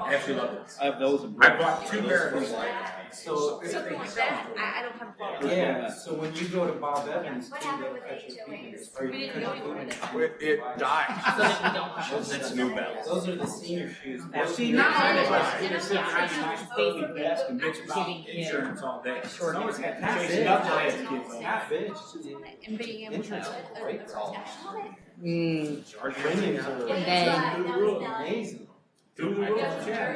I actually love it. I have those. I bought 2 Mariners. So Something like that, I don't have a problem. yeah, so when you go to Bob Evans, too, they'll cut your fingers. Or We you didn't know you wanted it. It died. So then we don't have. It's New Balance. Those are the senior shoes. Well, see, Those now are I the like senior it. shoes. I desk and bitch about insurance all day. Someone's got Not chasing big. up my kids. Not bitch. And being able to. Premiums are amazing. Do the rules, yeah.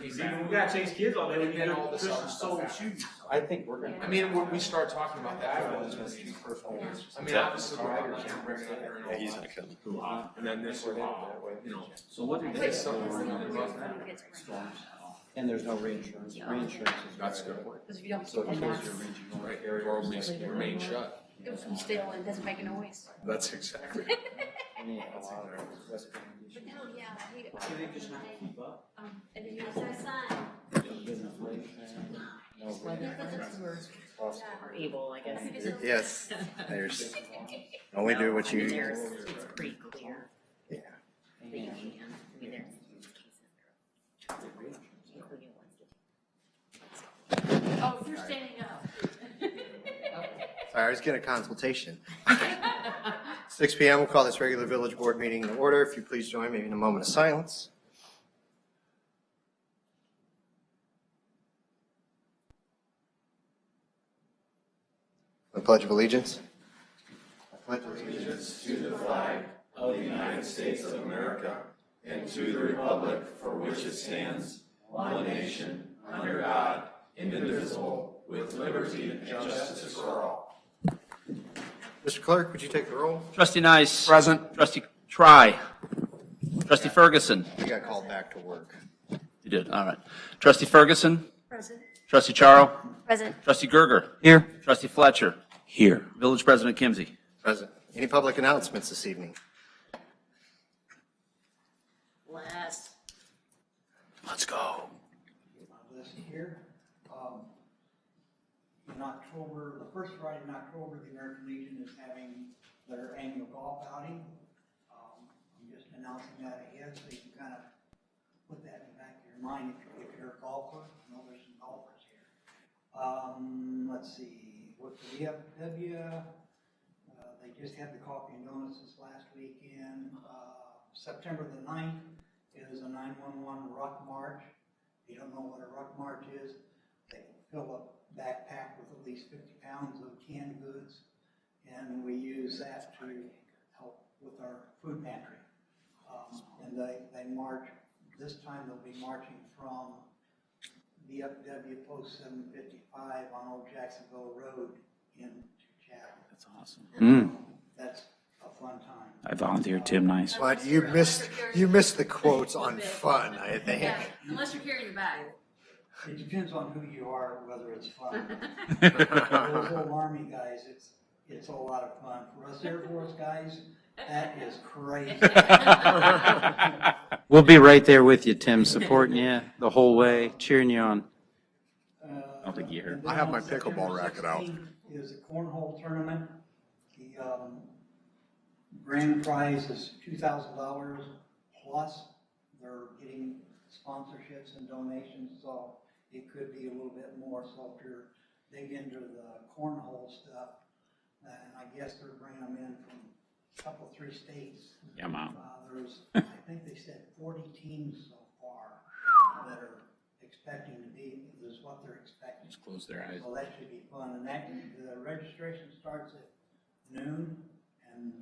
We gotta chase kids all day. We get all the sold shoes. I think we're gonna. I mean, when we start talking about that, I just want to be personal. I mean, obviously, we're not gonna bring it up during all He's that. not coming. And then this will, you know. So what did It's something we're gonna do. And there's no reinsurance. Reinsurance is. That's a good point. Because if you don't So keep in it, case your regional Right, carrier. or remain shut. it goes from still and doesn't make a noise. That's exactly. Any, a lot of West Bend issues. No, yeah, we. So they just not keep up. And then you Good inflation, no cost. Are able, I guess. Yes, there's, only do what you, There's, it's pretty clear yeah. that you can, I mean, there's cases that are including ones Oh, you're standing up. Sorry, I was getting a consultation. 6 p.m., we'll call this regular village board meeting to order. If you please join me in a moment of silence. The Pledge of Allegiance. I pledge allegiance to the flag of the United States of America and to the republic for which it stands, one nation, under God, indivisible, with liberty and justice for all. Mr. Clerk, would you take the roll? Trustee Nice. Present. Trustee Try. Trustee Ferguson. We got called back to work. You did, all right. Trustee Ferguson. Present. Trustee Charo. Present. Trustee Gerger. Here. Trustee Fletcher. Here. Village President Kimsey. Present. Any public announcements this evening? last. Let's go. List here. In October, the first Friday in October, the American Legion is having their annual golf outing. I'm just announcing that ahead so you can kind of put that in the back of your mind if you're a golfer. I know there's some golfers here. Let's see, with the VFW, they just had the coffee and donuts this last weekend. September the 9th is a 911 ruck march. If you don't know what a ruck march is, they fill a backpack with at least 50 pounds of canned goods, and we use that to help with our food pantry. And they march, this time they'll be marching from VFW Post 755 on Old Jacksonville Road into Chatham. That's awesome. That's a fun time. I volunteered, Tim Nice. But you missed the quotes on fun, I think. Yeah, unless you're carrying the bag. It depends on who you are, whether it's fun. Those old Army guys, it's a lot of fun. For us Air Force guys, that is crazy. We'll be right there with you, Tim, supporting you the whole way, cheering you on. I don't think you heard. I have my pickleball racket out. Is a cornhole tournament. The grand prize is $2,000 plus. They're getting sponsorships and donations, so it could be a little bit more. So if you're big into the cornhole stuff, and I guess they're bringing them in from a couple, 3 states. Yeah, Mom. I think they said 40 teams so far that are expecting to be, is what they're expecting. Just close their eyes. So that should be fun, and the registration starts at noon, and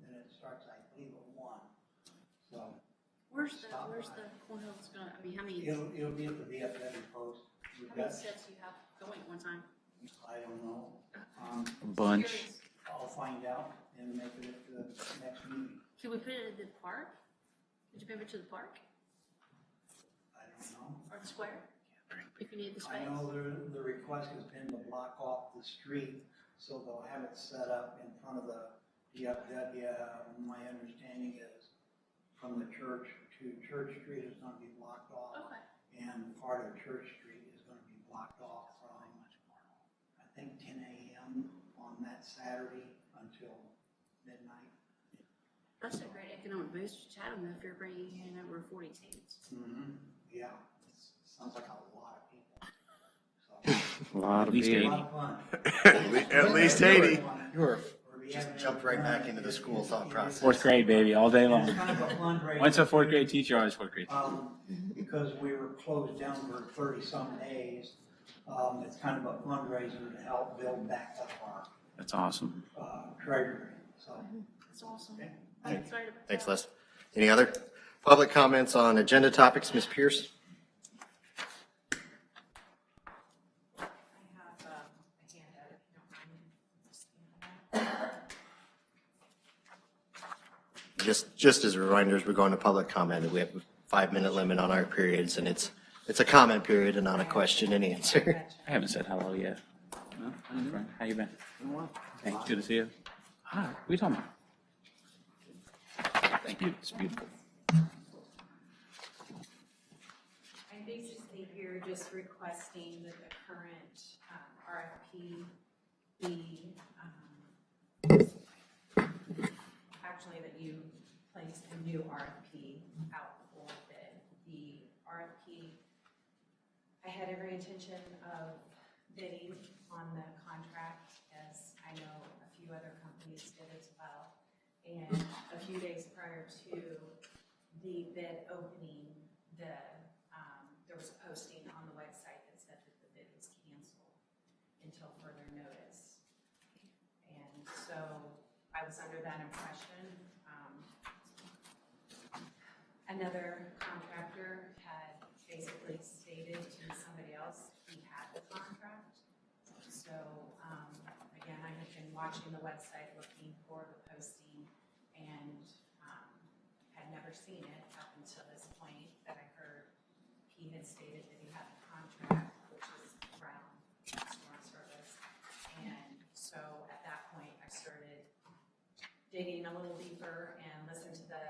then it starts, I believe, at 1. So Where's the cornhole's gonna, I mean, how many it'll be at the VFW post. We've got, sets do you have going at one time? I don't know. A bunch. I'll find out and make it at the next meeting. Can we put it at the park? Would you move it to the park I don't know. or the square? If you need the I space. know the request has been to block off the street, so they'll have it set up in front of the VFW. My understanding is from the church to Church Street is going to be blocked off. Okay. And part of Church Street is going to be blocked off from, I think, 10 a.m. on that Saturday until midnight. That's a great economic boost to Chatham if you're bringing in over 40 teams. Yeah, sounds like a lot of people. A lot At of least beer. A 80. lot of fun. At least 80. You're Just jumped right back into the school thought process. Fourth grade, baby, all day It's long. kind of a fundraiser. Once a fourth grade teacher, always fourth grade. Because we were closed down for 30-some days, it's kind of a fundraiser to help build back up That's awesome. our treasury, so. That's awesome. Okay. I'm excited about Thanks, that. Les. Any other public comments on agenda topics? Ms. Pierce? I have a handout if you don't mind. Just as a reminder, as we're going to public comment, that we have a 5-minute limit on our periods, and it's a comment period and not a question and answer. I haven't said hello yet. No, I'm fine. How you been? Hey, good to see you. Hi, what are you talking about? Thank you, it's beautiful. I'm basically here just requesting that the current RFP be, actually that you place a new RFP out for bid. The RFP, I had every intention of bidding on the contract, as I know a few other companies did as well. And a few days prior to the bid opening, there was a posting on the website that said that the bid was canceled until further notice. And so I was under that impression. Another contractor had basically stated to somebody else he had the contract. So again, I had been watching the website looking for the posting and had never seen it up until this point that I heard he had stated that he had the contract, which is Brown Storm Service. And so at that point, I started digging a little deeper and listened to the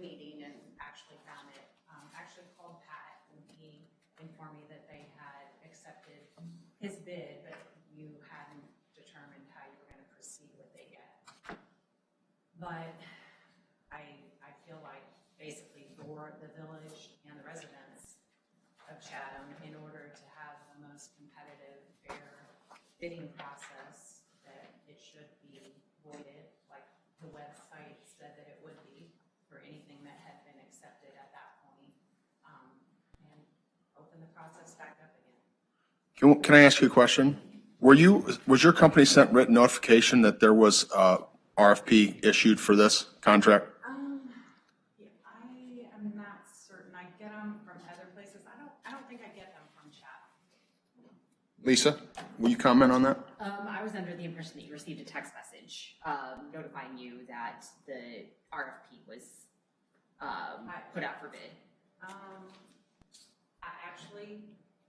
meeting and actually found it. Actually called Pat and he informed me that they had accepted his bid, but you hadn't determined how you were going to proceed with it yet. But I feel like basically for the village and the residents of Chatham, in order to have the most competitive, fair bidding process, that it should be voided, like the website said that it would be for anything that had been accepted at that point, and open the process back up again. Can I ask you a question? Was your company sent written notification that there was RFP issued for this contract? Yeah, I am not certain. I get them from other places. I don't think I get them from chat. Lisa, will you comment on that? I was under the impression that you received a text message notifying you that the RFP was put out for bid.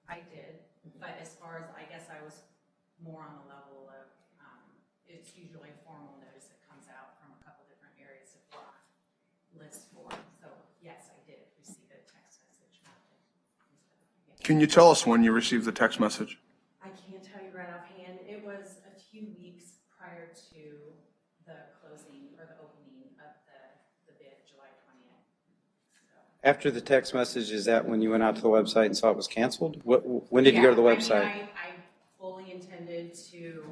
I did, but as far as, I guess I was more on the level of, it's usually a formal notice that comes out from a couple different areas of what lists for. So yes, I did receive a text message. Can you tell us when you received the text message? I can't tell you right offhand. It was a few weeks prior to the closing or the opening of the bid, July 20th. So. After the text message, is that when you went out to the website and saw it was canceled? When did you go to the website? I fully intended to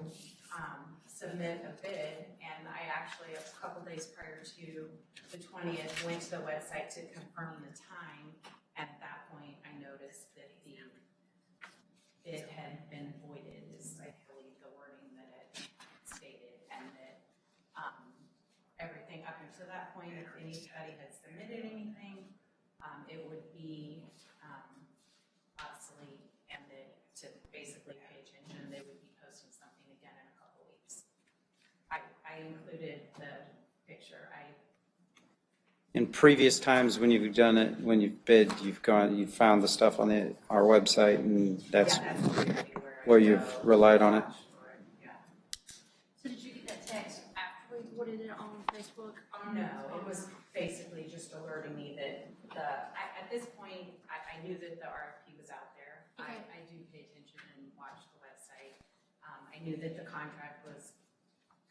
submit a bid, and I actually, a couple days prior to the 20th, went to the website to confirm the time. At that point, I noticed that the bid had been voided, is I believe the wording that it stated, and that everything up until that point, if anybody had submitted anything, it would be obsolete, and that to basically pay attention, they would be posting something again in a couple weeks. I included the picture. In previous times when you've done it, when you've bid, you've found the stuff on our website, and that's where you've relied on it. So did you get that text after we put it on Facebook? No, it was basically just alerting me that at this point, I knew that the RFP was out there. Okay. I do pay attention and watch the website. I knew that the contract was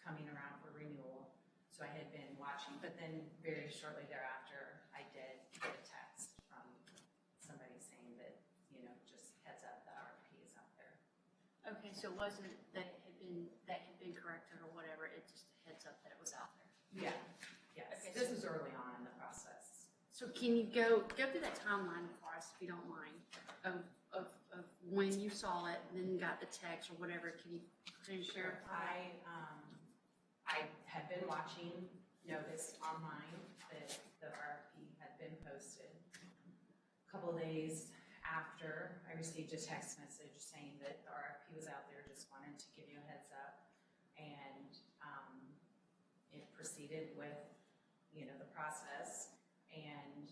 coming around for renewal, so I had been watching But then very shortly thereafter, I did get a text from somebody saying that, just heads up, the RFP is out there. Okay, so it wasn't that had been corrected or whatever, it just a heads up that it was out there. Yeah, yes, Okay, this was early on in the process. So can you go through that timeline for us, if you don't mind, of when you saw it, and then got the text or whatever, can you share? I had been watching, noticed online that the RFP had been posted. A couple of days after, I received a text message saying that the RFP was out there, just wanted to give you a heads up. And it proceeded with, the process. And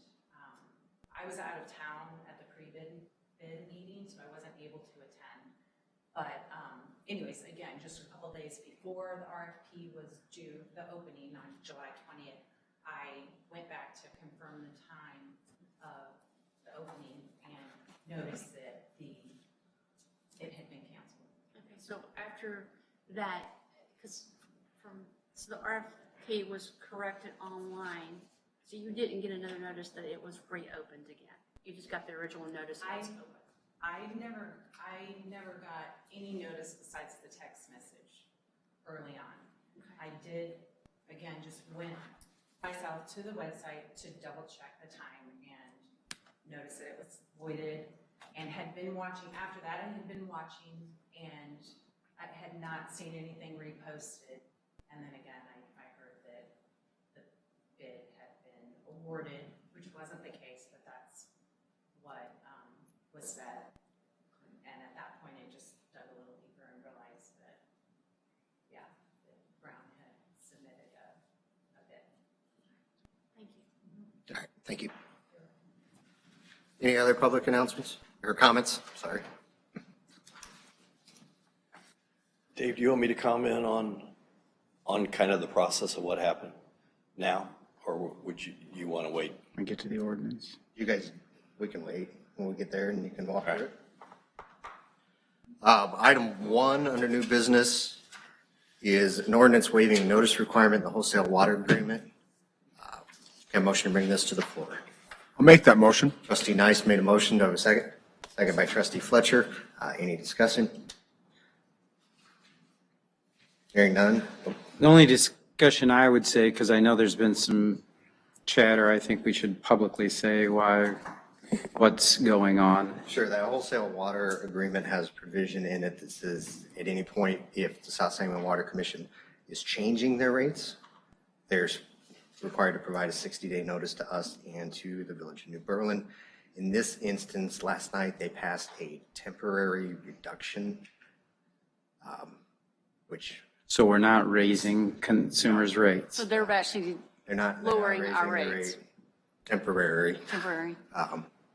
I was out of town at the pre-bid meeting, so I wasn't able to attend. But anyways, again, just a couple days before the RFP was due, the opening on July 20th, I went back to confirm the time of the opening and noticed that it had been canceled. Okay, so after that, so the RFP was corrected online, so you didn't get another notice that it was reopened again? You just got the original notice? I never got any notice besides the text message early on. Okay. I did, again, just went myself to the website to double check the time and noticed that it was voided, and had been watching, after that I had been watching, and I had not seen anything reposted. And then again, I heard that the bid had been awarded, which wasn't the case, but that's what was said. And at that point, I just dug a little deeper and realized that, yeah, that Brown had submitted a bid. Thank you. All right, thank you. Any other public announcements or comments? Sorry. Dave, do you want me to comment on kind of the process of what happened now? Or would you want to wait? We get to the ordinance. You guys, we can wait when we get there and you can walk through it. Item 1 under new business is an ordinance waiving notice requirement in the wholesale water agreement. Can I motion to bring this to the floor? I'll make that motion. Trustee Nice made a motion. Do I have a second? Second by Trustee Fletcher. Any discussion? Hearing none. The only discussion I would say, because I know there's been some chatter, I think we should publicly say what's going on. Sure, that wholesale water agreement has provision in it that says at any point, if the South Sangamon Water Commission is changing their rates, they're required to provide a 60-day notice to us and to the Village of New Berlin. In this instance, last night, they passed a temporary reduction, which. So we're not raising consumers' rates. So they're actually They're not lowering raising our the rates. rate. Temporary.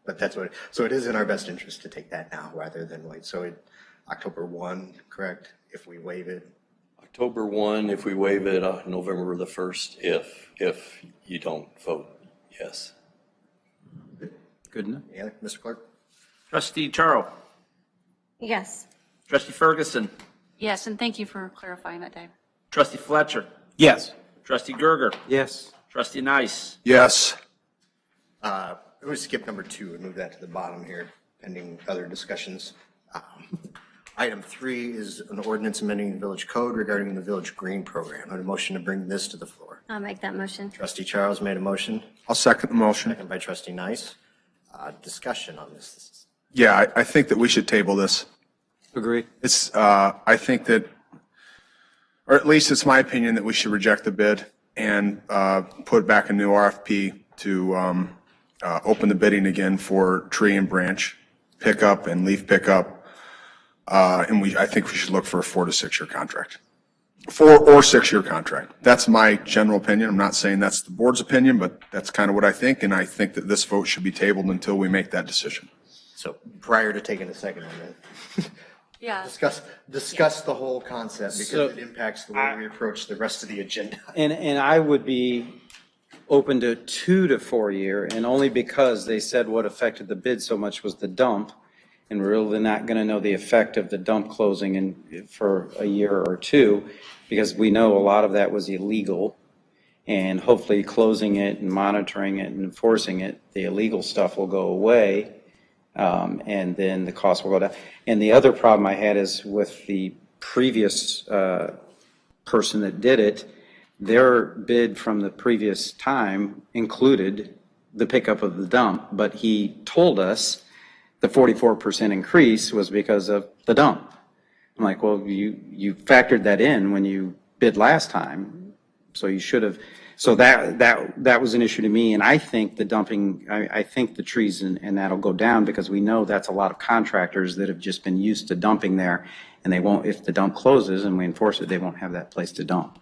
But that's what, so it is in our best interest to take that now rather than wait. So October 1, correct, if we waive it? October 1, if we waive it, November the 1st, if you don't vote yes. Good enough. Yeah, Mr. Clerk? Trustee Charo. Yes. Trustee Ferguson. Yes, and thank you for clarifying that, Dave. Trustee Fletcher. Yes. Trustee Gerger. Yes. Trustee Nice. Yes. I'm going to skip number 2 and move that to the bottom here, pending other discussions. Item 3 is an ordinance amending the village code regarding the village green program. I have a motion to bring this to the floor. I'll make that motion. Trustee Charles made a motion, I'll second the motion. second by Trustee Nice. Discussion on this. Yeah, I think that we should table this. Agree. It's, I think that, or at least it's my opinion that we should reject the bid and put back a new RFP to open the bidding again for tree and branch pickup and leaf pickup. And I think we should look for a 4 to 6 year contract. 4 or 6 year contract. That's my general opinion. I'm not saying that's the board's opinion, but that's kind of what I think. And I think that this vote should be tabled until we make that decision. So prior to taking a second on that, Yeah. discuss the whole concept because So, it impacts the way we approach the rest of the agenda. And I would be open to 2 to 4 year, and only because they said what affected the bid so much was the dump, and we're really not going to know the effect of the dump closing for a year or 2, because we know a lot of that was illegal, and hopefully closing it and monitoring it and enforcing it, the illegal stuff will go away, and then the cost will go down. And the other problem I had is with the previous person that did it, their bid from the previous time included the pickup of the dump, but he told us the 44% increase was because of the dump. I'm like, well, you factored that in when you bid last time, so you should have. So that was an issue to me, and I think the dumping, I think the trees and that'll go down because we know that's a lot of contractors that have just been used to dumping there, and they won't, if the dump closes and we enforce it, they won't have that place to dump.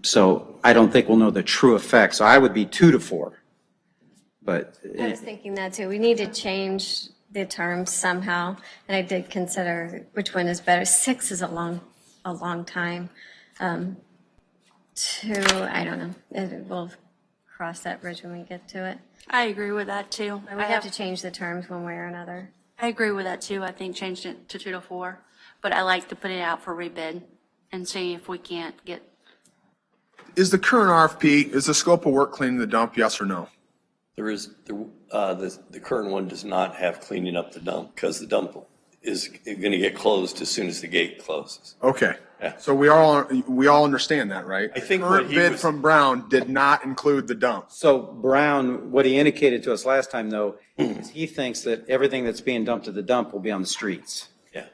So I don't think we'll know the true effect. So I would be 2 to 4. But I was thinking that too. We need to change the terms somehow, and I did consider which one is better. 6 is a long time. 2, I don't know. We'll cross that bridge when we get to it. I agree with that too. We have to change the terms one way or another. I agree with that too. I think changed it to 2 to 4, but I like to put it out for rebid and see if we can't get. Is the current RFP, is the scope of work cleaning the dump, yes or no? There is, the current one does not have cleaning up the dump because the dump is going to get closed as soon as the gate closes. Okay. Yeah. So we all understand that, right? I think The what current he bid was- from Brown did not include the dump. So Brown, what he indicated to us last time though, is he thinks that everything that's being dumped at the dump will be on the streets. Yeah,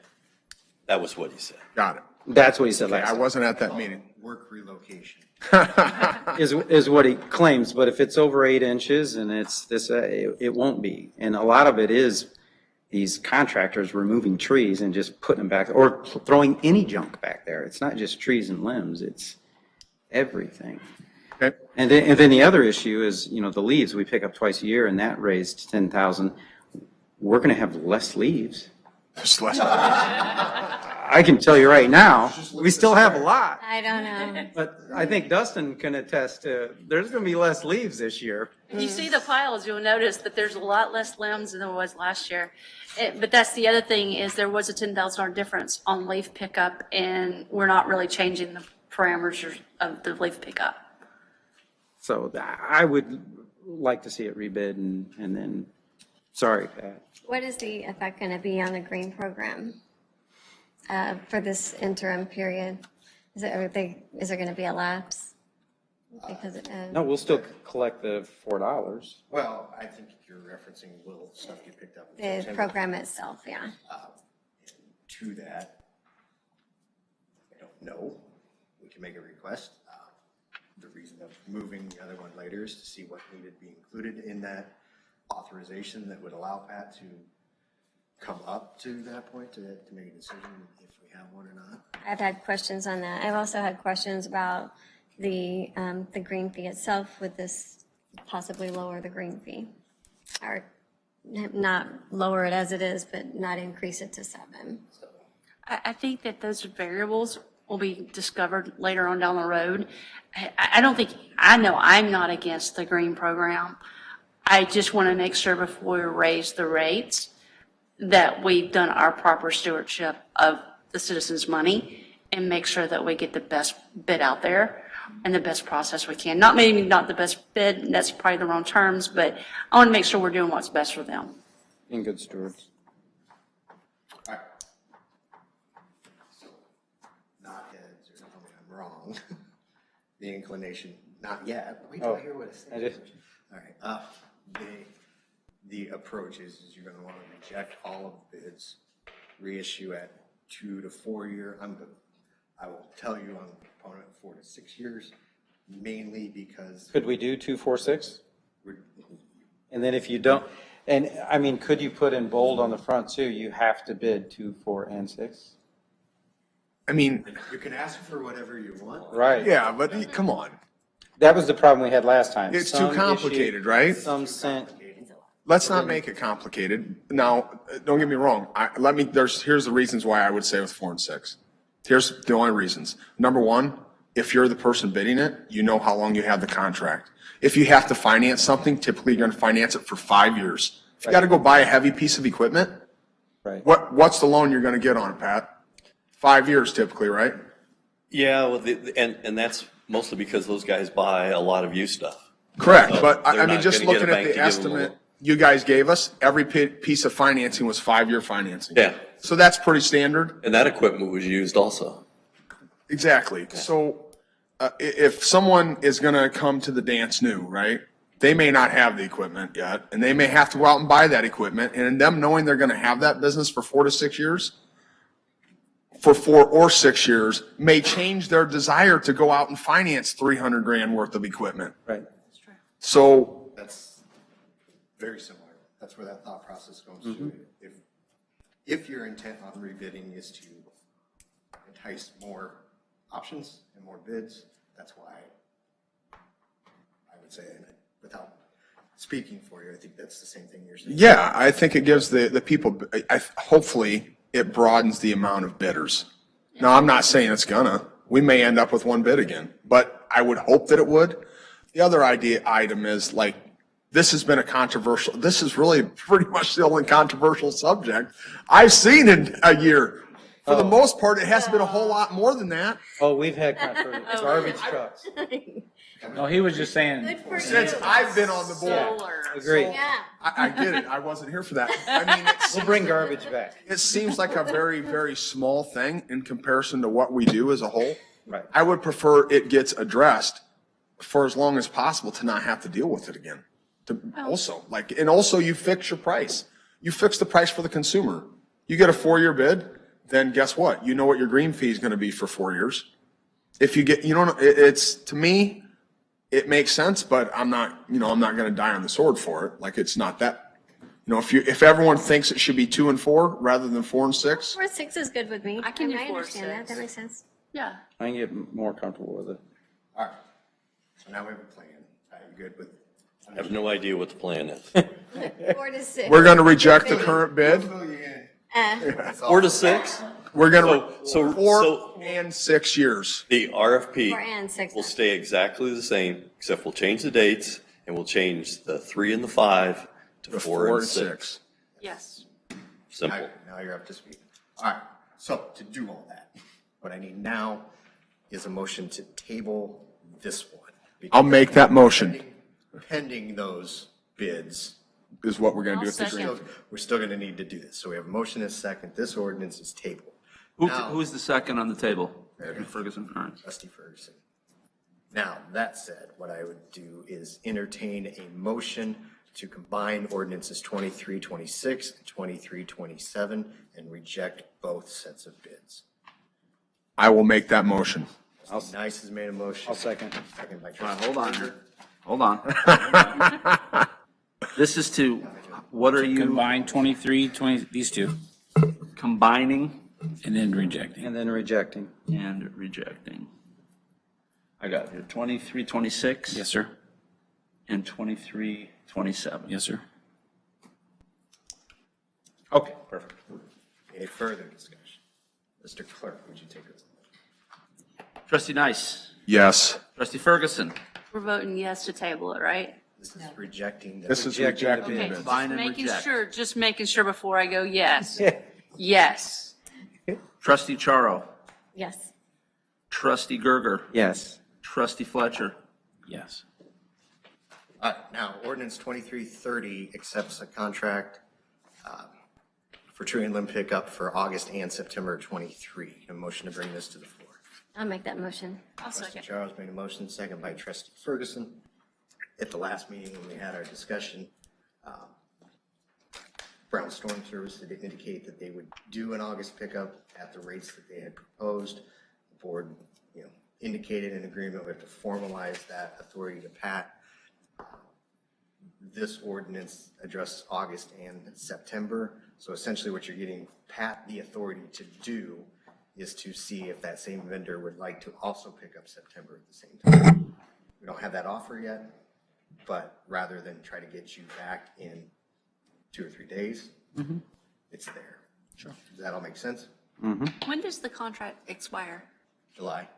that was what he said. Got it. That's what he said Okay, last I time. wasn't at that meeting. Work relocation. Is what he claims, but if it's over 8 inches and it's this, it won't be. And a lot of it is these contractors removing trees and just putting them back, or throwing any junk back there. It's not just trees and limbs, it's everything. Okay. And then the other issue is, the leaves we pick up twice a year, and that raised 10,000. We're gonna have less leaves. Just less. I can tell you right now, we still have a lot. I don't know. But I think Dustin can attest to, there's gonna be less leaves this year. If you see the piles, you'll notice that there's a lot less limbs than there was last year. But that's the other thing, is there was a $10,000 difference on leaf pickup, and we're not really changing the parameters of the leaf pickup. So I would like to see it rebid and then, sorry, Pat. What is the effect going to be on the green program for this interim period? Is there going to be a lapse? Because No, we'll still collect the $4. Well, I think you're referencing will stuff get picked up in the September. program itself, yeah. To that, I don't know. We can make a request. The reason of moving the other one later is to see what needed to be included in that authorization that would allow Pat to come up to that point to make a decision if we have one or not. I've had questions on that. I've also had questions about the green fee itself. Would this possibly lower the green fee? Or not lower it as it is, but not increase it to 7? I think that those variables will be discovered later on down the road. I don't think, I know I'm not against the green program. I just want to make sure before we raise the rates that we've done our proper stewardship of the citizens' money and make sure that we get the best bid out there and the best process we can. Maybe not the best bid, that's probably the wrong terms, but I want to make sure we're doing what's best for them. Being good stewards. All right. So, not heads, or something I'm wrong. The inclination, not yet. Wait till I hear what it I says. just- All right. The approach is you're going to want to reject all of the bids, reissue at 2 to 4 year. I will tell you I'm a proponent of 4 to 6 years, mainly because Could we do 2, 4, 6? we're, And then if you don't, and I mean, could you put in bold on the front too, you have to bid 2, 4, and 6? I mean, you can ask for whatever you want. Right. yeah, but come on. That was the problem we had last time. It's Some too complicated, issued- right? Some sent, Let's not make it complicated. Now, don't get me wrong. Here's the reasons why I would say with 4 and 6. Here's the only reasons. Number one, if you're the person bidding it, you know how long you have the contract. If you have to finance something, typically you're going to finance it for 5 years. If you got to go buy a heavy piece of equipment, right. what's the loan you're going to get on it, Pat? 5 years typically, right? Yeah, well, and that's mostly because those guys buy a lot of used stuff. Correct, So but they're I mean, not just gonna get looking a at bank to the give 'em a estimate little- you guys gave us, every piece of financing was 5-year financing. Yeah, So that's pretty standard. and that equipment was used also. Exactly. So if someone is going to come to the dance new, right, they may not have the equipment yet, and they may have to go out and buy that equipment. And them knowing they're going to have that business for 4 to 6 years, for 4 or 6 years, may change their desire to go out and finance 300 grand worth of equipment. Right. So That's very similar. That's where that thought process goes to. If your intent on rebidding is to entice more options and more bids, that's why I would say, and without speaking for you, I think that's the same thing you're saying. yeah, I think it gives the people, hopefully, it broadens the amount of bidders. Now, I'm not saying it's gonna. We may end up with one bid again, but I would hope that it would. The other item is like, this has been this is really pretty much the only controversial subject I've seen in a year. For the most part, it hasn't been a whole lot more than that. Oh, we've had garbage trucks. No, he was just saying, Good for Since you. I've been on the board. Solar. Agree. Yeah. I get it. I wasn't here for that. I mean, We'll bring garbage back. it seems like a very, very small thing in comparison to what we do as a whole. Right. I would prefer it gets addressed for as long as possible to not have to deal with it again. And also you fix your price. You fix the price for the consumer. You get a 4-year bid, then guess what? You know what your green fee is going to be for 4 years. If you get, it's, to me, it makes sense, but I'm not going to die on the sword for it. Like, it's not that, if everyone thinks it should be 2 and 4 rather than 4 and 6. 4 or 6 is good with me. I can do I 4 or understand that. 6. That makes sense. Yeah. I can get more comfortable with it. All right. So now we have a plan. Are you good with? I have no idea what the plan is. 4 to 6. We're going to reject the current bid. 4 to 6? We're going to, So 4 and 6 years. the 4 and RFP 6. will stay exactly the same, except we'll change the dates and we'll change the 3 and the 5 to The 4 and 6. Yes. Simple. Now you're up to speed. All right, so to do all that, what I need now is a motion to table this one. I'll make that motion, Pending those bids, is what we're going to do I'll with the second. green. we're still going to need to do this. So we have a motion and a second. This ordinance is tabled. Who's the second on the table? Ferguson, all right. Trustee Ferguson. Now, that said, what I would do is entertain a motion to combine ordinances 2326 and 2327 and reject both sets of bids. I will make that motion. Trustee Nice has made a motion. I'll second. Second by All right, trustee hold on Frazier. here. Hold on. This is to, what are you Combine 23, 20, these two, combining and then rejecting. And then rejecting. and rejecting? I got here 2326. Yes, sir. And 2327. Yes, sir. Okay, perfect. Any further discussion? Mr. Clerk, would you take it? Trustee Nice, Yes. trustee Ferguson, We're voting yes to table it, right? This is rejecting the. This is Rejecting the rejecting Okay, bids. Combine and making reject. sure, just making sure before I go yes. Yes. trustee Charo, Yes. trustee Gerger, Yes. trustee Fletcher. Yes. Now, ordinance 2330 accepts a contract for tree and limb pickup for August and September 23. A motion to bring this to the floor. I'll make that motion. I'll Trustee second. Charles made a motion, second by trustee Ferguson. At the last meeting when we had our discussion, Brown Storm Service did indicate that they would do an August pickup at the rates that they had proposed. The board, indicated an agreement. We have to formalize that authority to Pat. This ordinance addresses August and September. So essentially what you're getting Pat the authority to do is to see if that same vendor would like to also pick up September at the same time. We don't have that offer yet, but rather than try to get you back in 2 or 3 days, it's there. Sure. Does that all make sense? When does the contract expire? July.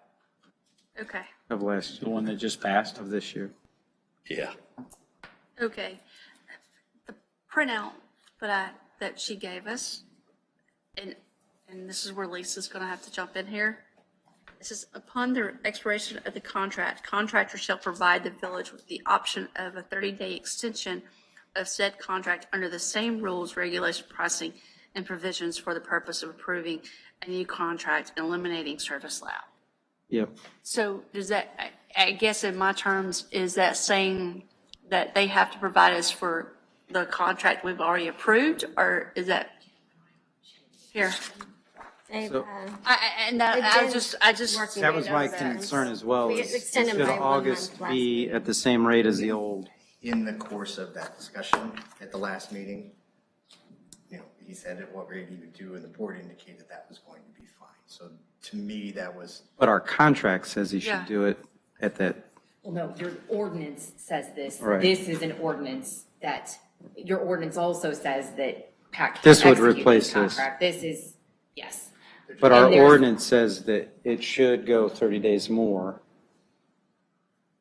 Okay, Of last, The one that just passed. of this year. Yeah. okay. The printout that she gave us, and this is where Lisa's gonna have to jump in here. It says, upon the expiration of the contract, contractor shall provide the village with the option of a 30-day extension of said contract under the same rules, regulation, pricing, and provisions for the purpose of approving a new contract and eliminating service lab. Yep. So does that, I guess in my terms, is that saying that they have to provide us for the contract we've already approved, or is that here? They've, So- And that, They've I been just, working That was it my over. concern as well. We is extended Should by 1 August month last be week. at the same rate as the old? In the course of that discussion at the last meeting, he said at what rate he would do, and the board indicated that was going to be fine. So to me, that was, But our contract says he Yeah. should do it at that. Well, no, your ordinance says this. Right. This is an ordinance that, your ordinance also says that PAC This can would execute replace this this. contract. This is, yes. But our And there's- ordinance says that it should go 30 days more.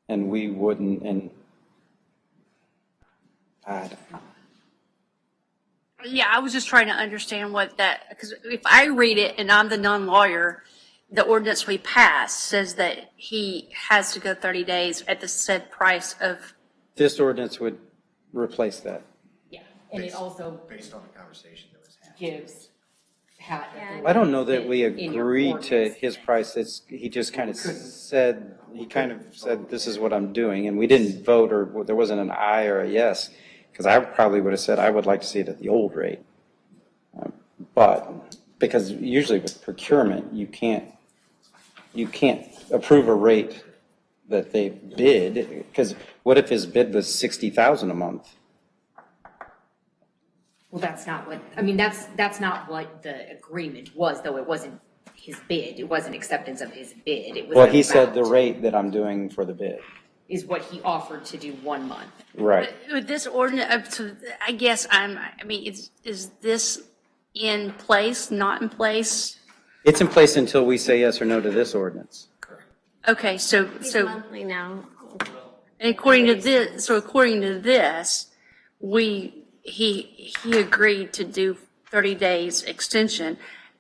And we wouldn't, and I don't know. Yeah, I was just trying to understand what that, because if I read it and I'm the non-lawyer, the ordinance we passed says that he has to go 30 days at the said price of, This ordinance would replace that. Yeah, and it also based on the conversation that was had. gives Pat. Yeah. I don't know that we in your agreed to ordinance. his price. He just kind of said, this is what I'm doing. And we didn't vote, or there wasn't an aye or a yes. Because I probably would have said, I would like to see it at the old rate. But, because usually with procurement, you can't approve a rate that they bid. Because what if his bid was 60,000 a month? Well, that's not what, I mean, that's not what the agreement was, though. It wasn't his bid. It wasn't acceptance of his bid. It was Well, the he said the amount rate that I'm doing for the bid. is what he offered to do 1 month. Right. with this ordinance, I guess is this in place, not in place? It's in place until we say yes or no to this ordinance. Okay, so, He's monthly now. according to this, he agreed to do 30 days extension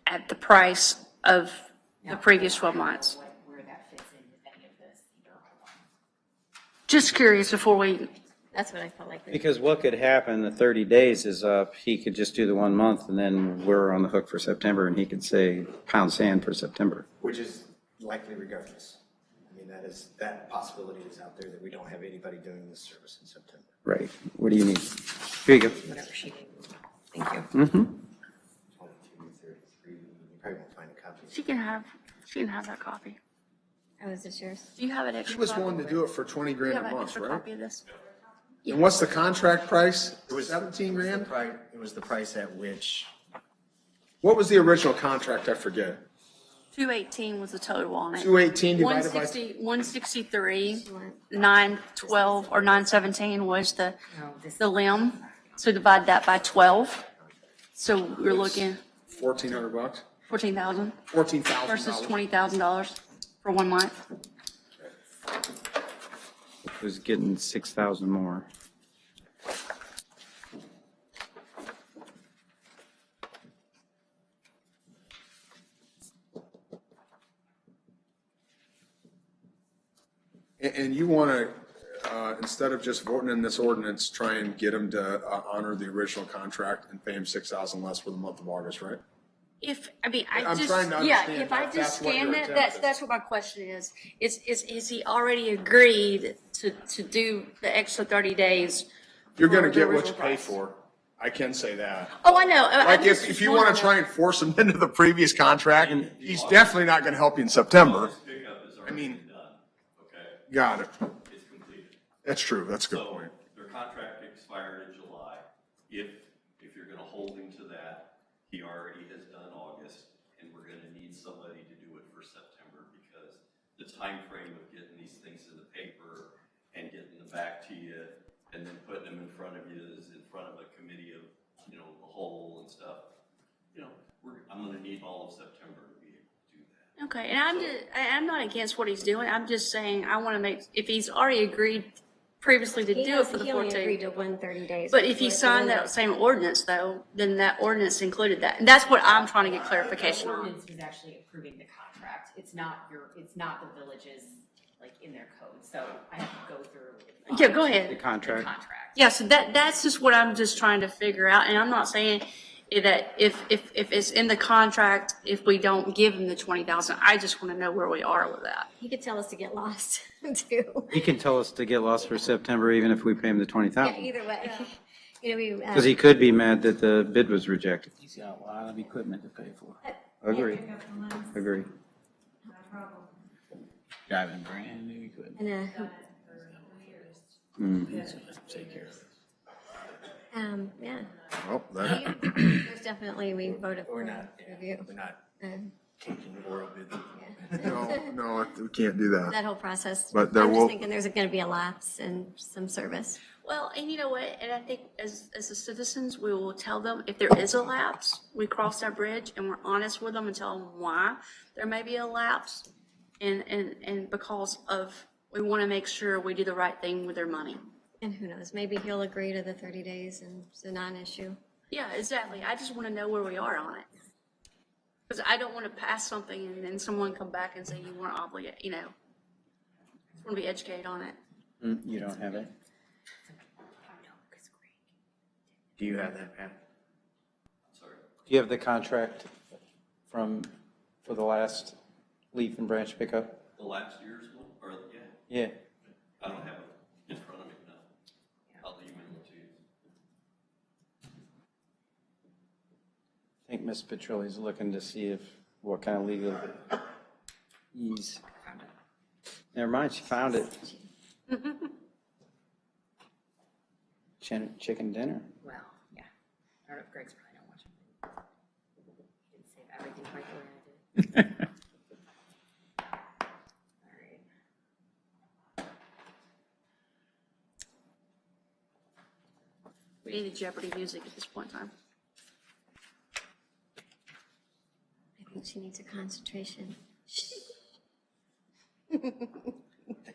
at the price of the previous 12 months. Where that fits in with any of this. Just curious before we, That's what I felt like. Because what could happen, the 30 days is up, he could just do the 1 month, and then we're on the hook for September, and he could say pound sand for September. Which is likely regardless. I mean, that possibility is out there that we don't have anybody doing this service in September. Right. What do you need? Here you go. Whatever she did. Thank you. Mm-hmm. 22, 33, you probably won't find a copy. she can have that copy. Oh, is this yours? Do you have an He extra was copy? willing to do it for 20 Do you grand have a an month, extra right? copy of this? And what's the contract price? It was 17 grand? It was the price at which, What was the original contract? I forget. 218 was the total on it. 218 divided by, 163, 912, or 917 was the limb. So divide that by 12. So we're looking $1,400, $14,000 $14,000. versus $20,000 for 1 month. Was getting 6,000 more. And you want to, instead of just voting in this ordinance, try and get him to honor the original contract and pay him 6,000 less for the month of August, right? I'm trying to yeah, understand if I if just that's what scan your that, intent is. that's what my question is. Is he already agreed to do the extra 30 days? You're going for to the get what original you pay price? for. I can say that. Oh, I know. Like if you want to try and force him into the previous contract, he's definitely not going to help you in September. Pickup is I mean- already done, okay? Got it. It's completed. That's true. That's a good So point. their contract expired in July. If you're gonna hold him to that, he already has done August, and we're gonna need somebody to do it for September because the time frame of getting these things in the paper and getting them back to you and then putting them in front of you is in front of a committee of, the whole and stuff. I'm gonna need all of September to be able to do that. Okay, and I'm not against what he's doing. I'm just saying I want to make, if he's already agreed previously to He do it for the he only 14. agreed to 130 days. But if he before, so signed then that same ordinance though, then that ordinance included that. And that's what I'm trying to get clarification The on. ordinance was actually approving the contract. It's not the village's, like, in their code, so I have to go through. Yeah, go The ahead. The contract. contract. Yeah, so that's just what I'm just trying to figure out. And I'm not saying that if it's in the contract, if we don't give him the 20,000, I just want to know where we are with that. He could tell us to get lost too. He can tell us to get lost for September even if we pay him the Yeah, 20,000. either way. You know, we. Because he could be mad that the bid was rejected. He's got a lot of equipment to pay for. Agree. Agree. Driving brand new equipment. And, Take care of it. yeah. Well, that, There's definitely, we voted for review. We're not Um, changing oral bids. no, we can't do that. That whole process. But there I'm will- just thinking there's going to be a lapse in some service. Well, and you know what? And I think as the citizens, we will tell them if there is a lapse, we cross that bridge and we're honest with them and tell them why there may be a lapse. And because of, we want to make sure we do the right thing with their money. And who knows, maybe he'll agree to the 30 days and it's a non-issue. Yeah, exactly. I just want to know where we are on it. Because I don't want to pass something and then someone come back and say you weren't obligated, you know. I just want to be educated on it. You don't have it? Do you have that, Pat? Sorry. Do you have the contract for the last leaf and branch pickup? The last year's one, or, yeah, Yeah. I don't have it in front of me, no. I'll email it to you. I think Ms. Petrilli's looking to see what kind of legal ease. Never mind, she found it. Chicken dinner. Well, yeah. I don't know if Greg's probably not watching. He didn't save everything quite the way I did. All right. We need the Jeopardy music at this point in time. I think she needs a concentration. Take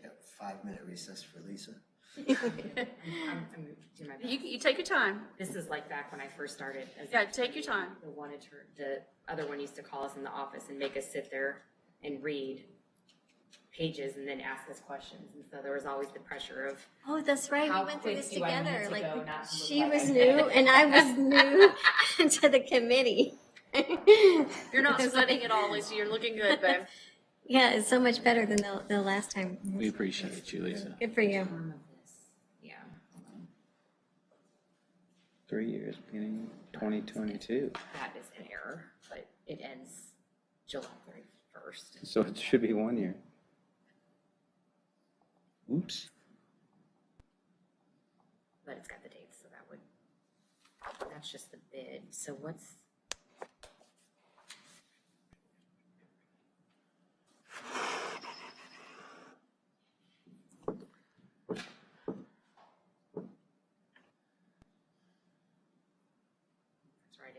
a 5-minute recess for Lisa. I'm doing my best. You take your time. This is like back when I first started. As Yeah, take your time. The other one used to call us in the office and make us sit there and read pages and then ask us questions. And so there was always the pressure of, Oh, that's right, How we went through quick this do I need together. to Like, go not to look she like was I- new and I was new to the committee. You're not sweating at all, Lisa. You're looking good, babe. Yeah, it's so much better than the last time. We appreciate you, Lisa. Good for you. term of this. Yeah. hold on. 3 years, beginning 2022. That is an error, but it ends July 31st. So it should be 1 year. Oops. But it's got the dates, so that's just the bid. So what's, that's right,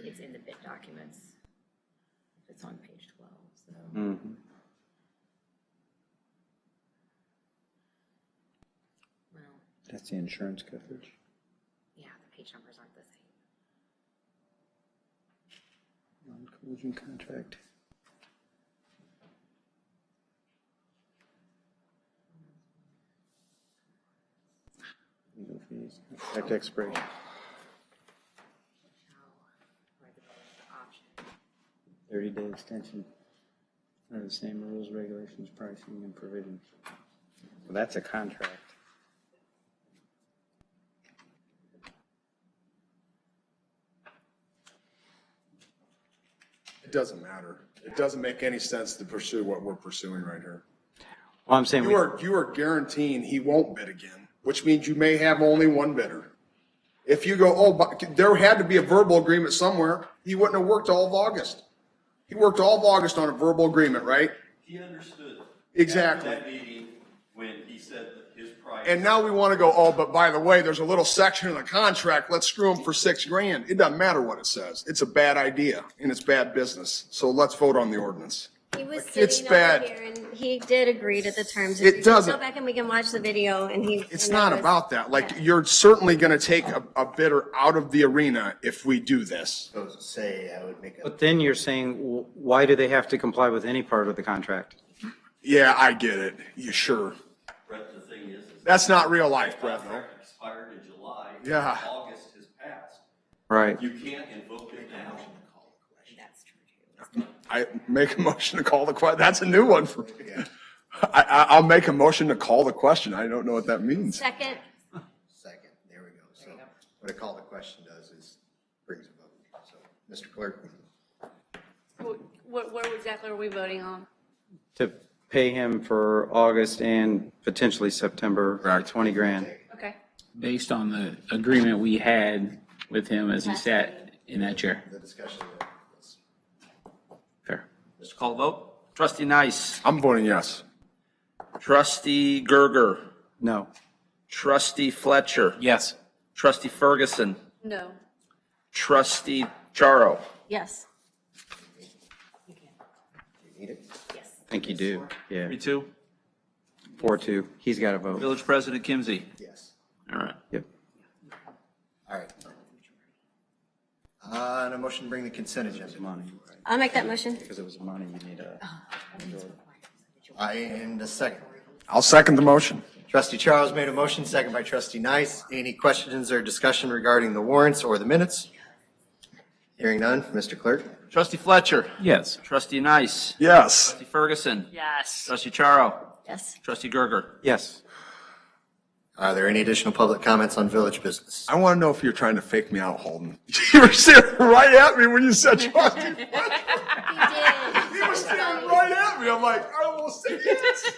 it's in the bid documents. It's on page 12, so. Mm-hmm. Well, That's the insurance coverage. yeah, the page numbers aren't the same. Non-collision contract. Legal fees, contract expiration. Now, where the option. 30-day extension. Are the same rules, regulations, pricing, and provisions. Well, that's a contract. it doesn't matter. It doesn't make any sense to pursue what we're pursuing right here. Well, I'm saying, You are guaranteeing he won't bid again, which means you may have only one bidder. If you go, oh, but there had to be a verbal agreement somewhere, he wouldn't have worked all of August. He worked all of August on a verbal agreement, right? He understood. Exactly. After that meeting, when he said that his price. And now we want to go, oh, but by the way, there's a little section in the contract, let's screw him for $6,000. It doesn't matter what it says. It's a bad idea and it's bad business. So let's vote on the ordinance. He was It's sitting bad. over here and he did agree to the terms. It We can doesn't. Go back and we can watch the video and he. It's and not there was- about that. Like, yeah. you're certainly going to take a bidder out of the arena if we do this. So say I would make a, But then you're saying, why do they have to comply with any part of the contract? Yeah, I get it. You sure? Brett, the thing is. That's not real life, Brett, though. Contract expired in July. Yeah. August has passed. Right. You can't invoke it now. That's true too. I make a motion to call the question. That's a new one for me. I'll make a motion to call the question. I don't know what that means. Second, second, there we go. So what a call the question does is brings a vote. So, Mr. Clerk, What exactly are we voting on? To pay him for August and potentially September, Correct. 20 grand. Okay. Based on the agreement we had with him as he sat in that chair. the discussion. Fair. Mr. Call the vote. Trustee Nice. I'm voting yes. Trustee Gerger. No. Trustee Fletcher. Yes. Trustee Ferguson. No. Trustee Charo. yes. You need it? Yes. I think you do. Yeah. 3-2. 4-2. He's got to vote. Village President Kimsey. Yes. All right. Yep. All right. And a motion to bring the consent agenda. Money. I'll make that motion. Because it was money, you need a. And a second. I'll second the motion. Trustee Charles made a motion, second by trustee Nice. Any questions or discussion regarding the warrants or the minutes? Hearing none, Mr. Clerk? Trustee Fletcher. Yes. Trustee Nice. Yes. Trustee Ferguson. Yes. Trustee Charo. Yes. Trustee Gerger. Yes. Are there any additional public comments on village business? I want to know if you're trying to fake me out, Holden. You were staring right at me when you said trustee. He did. You were staring right at me. I'm like, I almost said yes.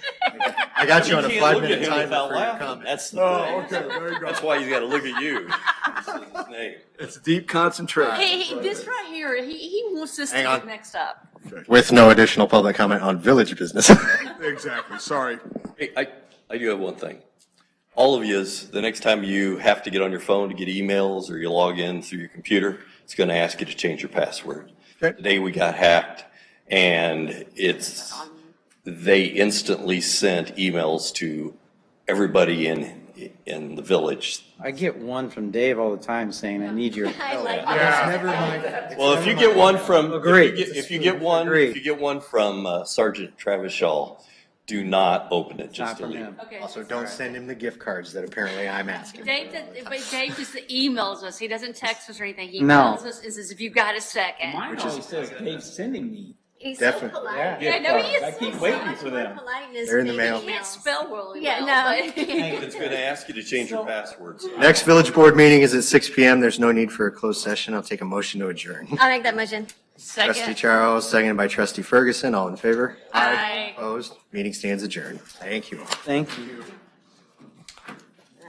I got you on a can't look at 5-minute him timer without for your laughing. comment. That's the Oh, thing. okay, there you go. That's why he's got to look at you. This is his name. It's deep concentration. Hey, this right here, he wants us to Hang on. get mixed up. With no additional public comment on village business. Exactly. Sorry. Hey, I do have one thing. All of you, the next time you have to get on your phone to get emails or you log in through your computer, it's going to ask you to change your password. Okay. Today we got hacked and they instantly sent emails to everybody in the village. I get one from Dave all the time saying, I need your I help. like Yeah. Well, if you get one from, Agreed. if you get one from Sergeant Travis Shaw, do not open it, Not just from delete it. him. Okay. Also, don't send him the gift cards that apparently I'm asking. Dave just emails us. He doesn't text us or anything. He No. emails us and says, if you've got a second. Mine always says Dave's sending me. He's Definitely. so polite. Yeah, no, he is. I keep waiting for them. Politeness. They're in the maybe mail. He can't emails. spell well. Yeah, well, no. but- It's going to ask you to change your passwords. Next village board meeting is at 6 PM. There's no need for a closed session. I'll take a motion to adjourn. I'll make that motion. Trustee Second. Charles, seconded by trustee Ferguson. All in favor? Aye. Opposed? Meeting stands adjourned. Thank you all. Thank you.